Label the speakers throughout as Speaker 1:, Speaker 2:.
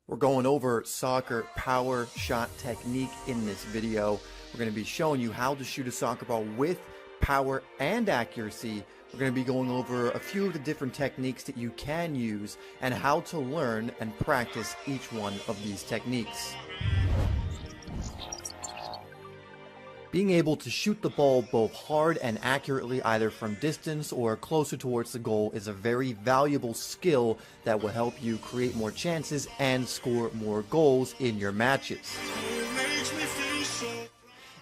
Speaker 1: We're going over soccer power shot technique in this video. We're going to be showing you how to shoot a soccer ball with power and accuracy. We're going to be going over a few of the different techniques that you can use and how to learn and practice each one of these techniques. Being able to shoot the ball both hard and accurately, either from distance or closer towards the goal, is a very valuable skill that will help you create more chances and score more goals in your matches.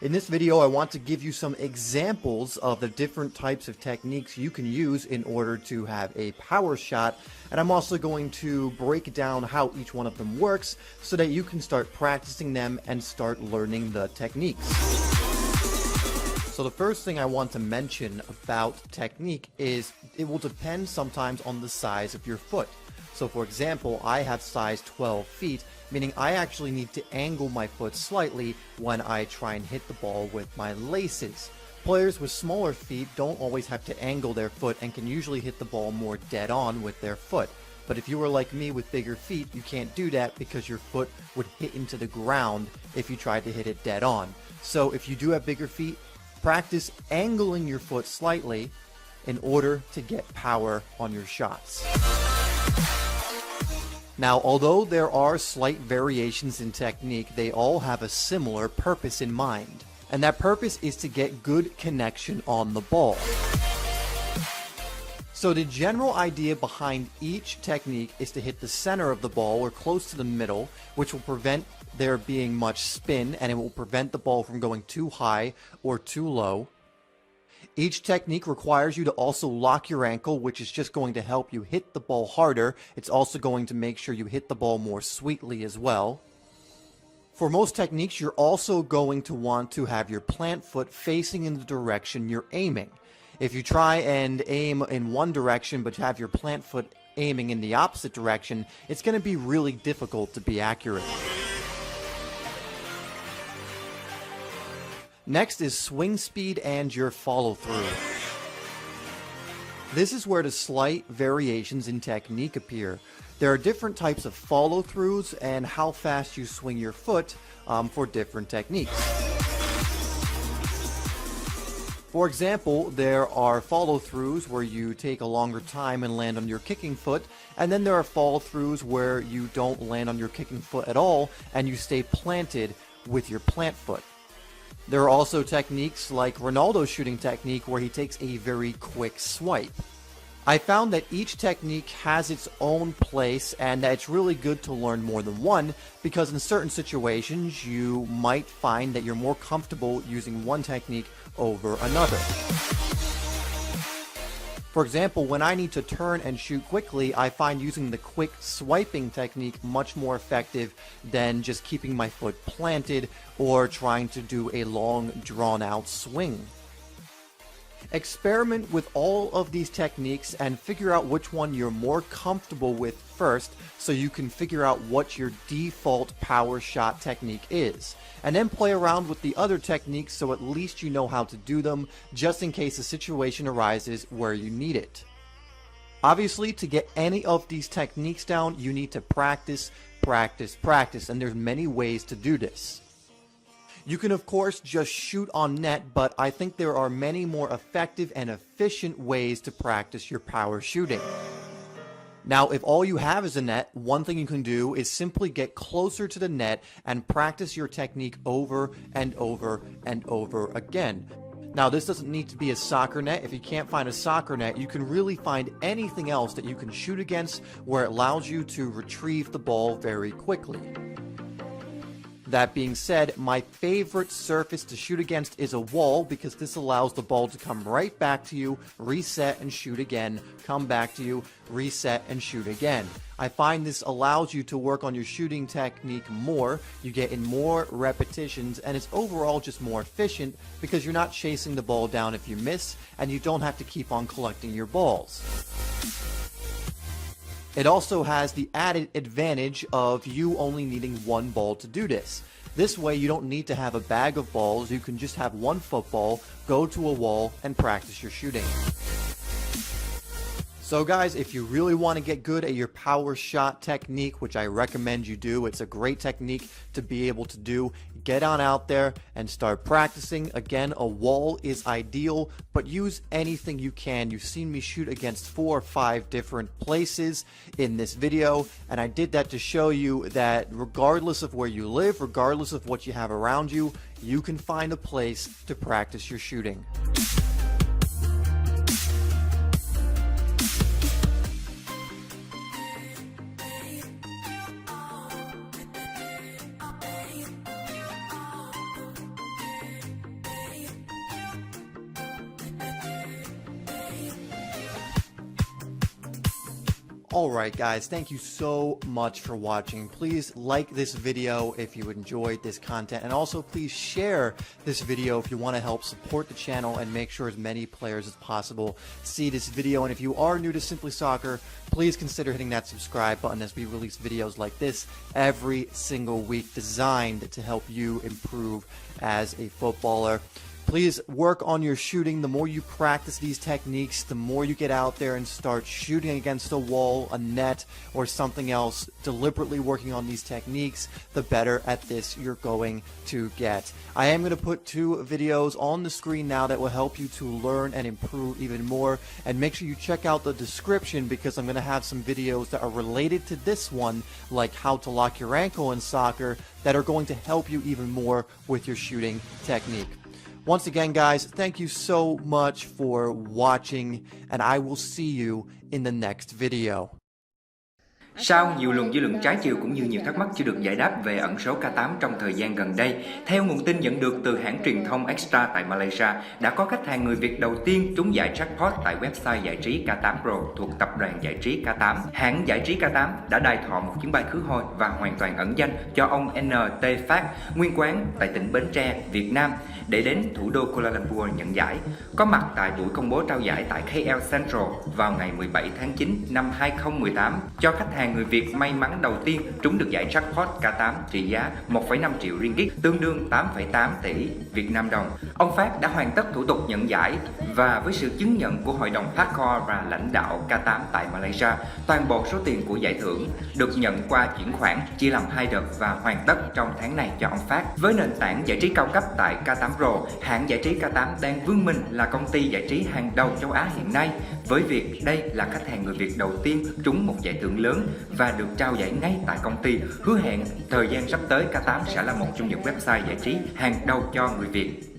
Speaker 1: In this video, I want to give you some examples of the different types of techniques you can use in order to have a power shot, and I'm also going to break down how each one of them works so that you can start practicing them and start learning the techniques. So the first thing I want to mention about technique is it will depend sometimes on the size of your foot. So for example, I have size 12 feet, meaning I actually need to angle my foot slightly when I try and hit the ball with my laces. Players with smaller feet don't always have to angle their foot and can usually hit the ball more dead on with their foot. But if you were like me with bigger feet, you can't do that because your foot would hit into the ground if you tried to hit it dead on. So if you do have bigger feet, practice angling your foot slightly in order to get power on your shots. Now, although there are slight variations in technique, they all have a similar purpose in mind. And that purpose is to get good connection on the ball. So the general idea behind each technique is to hit the center of the ball or close to the middle, which will prevent there being much spin, and it will prevent the ball from going too high or too low. Each technique requires you to also lock your ankle, which is just going to help you hit the ball harder. It's also going to make sure you hit the ball more sweetly as well. For most techniques, you're also going to want to have your plant foot facing in the direction you're aiming. If you try and aim in one direction but have your plant foot aiming in the opposite direction, it's going to be really difficult to be accurate. Next is swing speed and your follow through. This is where the slight variations in technique appear. There are different types of follow throughs and how fast you swing your foot for different techniques. For example, there are follow-throughs where you take a longer time and land on your kicking foot, and then there are follow-throughs where you don't land on your kicking foot at all and you stay planted with your plant foot. There are also techniques like Ronaldo's shooting technique where he takes a very quick swipe. I found that each technique has its own place and that it's really good to learn more than one because in certain situations you might find that you're more comfortable using one technique over another. For example, when I need to turn and shoot quickly, I find using the quick swiping technique much more effective than just keeping my foot planted or trying to do a long drawn-out swing. Experiment with all of these techniques and figure out which one you're more comfortable with first so you can figure out what your default power shot technique is. And then play around with the other techniques so at least you know how to do them just in case a situation arises where you need it. Obviously, to get any of these techniques down, you need to practice, and there's many ways to do this. You can of course just shoot on net, but I think there are many more effective and efficient ways to practice your power shooting. Now, if all you have is a net, one thing you can do is simply get closer to the net and practice your technique over and over and over again. Now, this doesn't need to be a soccer net. If you can't find a soccer net, you can really find anything else that you can shoot against where it allows you to retrieve the ball very quickly. That being said, my favorite surface to shoot against is a wall because this allows the ball to come right back to you, reset and shoot again, come back to you, reset and shoot again. I find this allows you to work on your shooting technique more, you get in more repetitions, and it's overall just more efficient because you're not chasing the ball down if you miss, and you don't have to keep on collecting your balls. It also has the added advantage of you only needing one ball to do this. This way you don't need to have a bag of balls, you can just have one football, go to a wall, and practice your shooting. So guys, if you really want to get good at your power shot technique, which I recommend you do, it's a great technique to be able to do, get on out there and start practicing. Again, a wall is ideal, but use anything you can. You've seen me shoot against 4 or 5 different places in this video, and I did that to show you that regardless of where you live, regardless of what you have around you, you can find a place to practice your shooting. Alright guys, thank you so much for watching. Please like this video if you enjoyed this content, and also please share this video if you want to help support the channel and make sure as many players as possible see this video. And if you are new to Simply Soccer, please consider hitting that subscribe button, as we release videos like this every single week designed to help you improve as a footballer. Please work on your shooting. The more you practice these techniques, the more you get out there and start shooting against a wall, a net, or something else, deliberately working on these techniques, the better at this you're going to get. I am going to put 2 videos on the screen now that will help you to learn and improve even more. And make sure you check out the description, because I'm going to have some videos that are related to this one, like how to lock your ankle in soccer, that are going to help you even more with your shooting technique. Once again, guys, thank you so much for watching, and I will see you in the next video.
Speaker 2: Sau nhiều luồng dư luận trái chiều cũng như nhiều thắc mắc chưa được giải đáp về ẩn số K8 trong thời gian gần đây, theo nguồn tin nhận được từ hãng truyền thông Extra tại Malaysia, đã có khách hàng người Việt đầu tiên trúng giải jackpot tại website giải trí K8 Pro thuộc tập đoàn giải trí K8. Hãng giải trí K8 đã đài thọ một chuyến bay khứ hồi và hoàn toàn ẩn danh cho ông NT Phát, nguyên quán tại tỉnh Bến Tre, Việt Nam, để đến thủ đô Kuala Lumpur nhận giải. Có mặt tại buổi công bố trao giải tại KL Central vào ngày 17 tháng 9 năm 2018 cho khách hàng người Việt may mắn đầu tiên trúng được giải jackpot K8 trị giá 1,5 triệu ringgit, tương đương 8,8 tỷ Việt Nam đồng. Ông Phát đã hoàn tất thủ tục nhận giải, và với sự chứng nhận của hội đồng Hardcore và lãnh đạo K8 tại Malaysia, toàn bộ số tiền của giải thưởng được nhận qua chuyển khoản chia làm 2 đợt và hoàn tất trong tháng này cho ông Phát. Với nền tảng giải trí cao cấp tại K8 Pro, hãng giải trí K8 đang vươn mình là công ty giải trí hàng đầu châu Á hiện nay, với việc đây là khách hàng người Việt đầu tiên trúng một giải thưởng lớn và được trao giải ngay tại công ty. Hứa hẹn thời gian sắp tới K8 sẽ là một trong những website giải trí hàng đầu cho người Việt.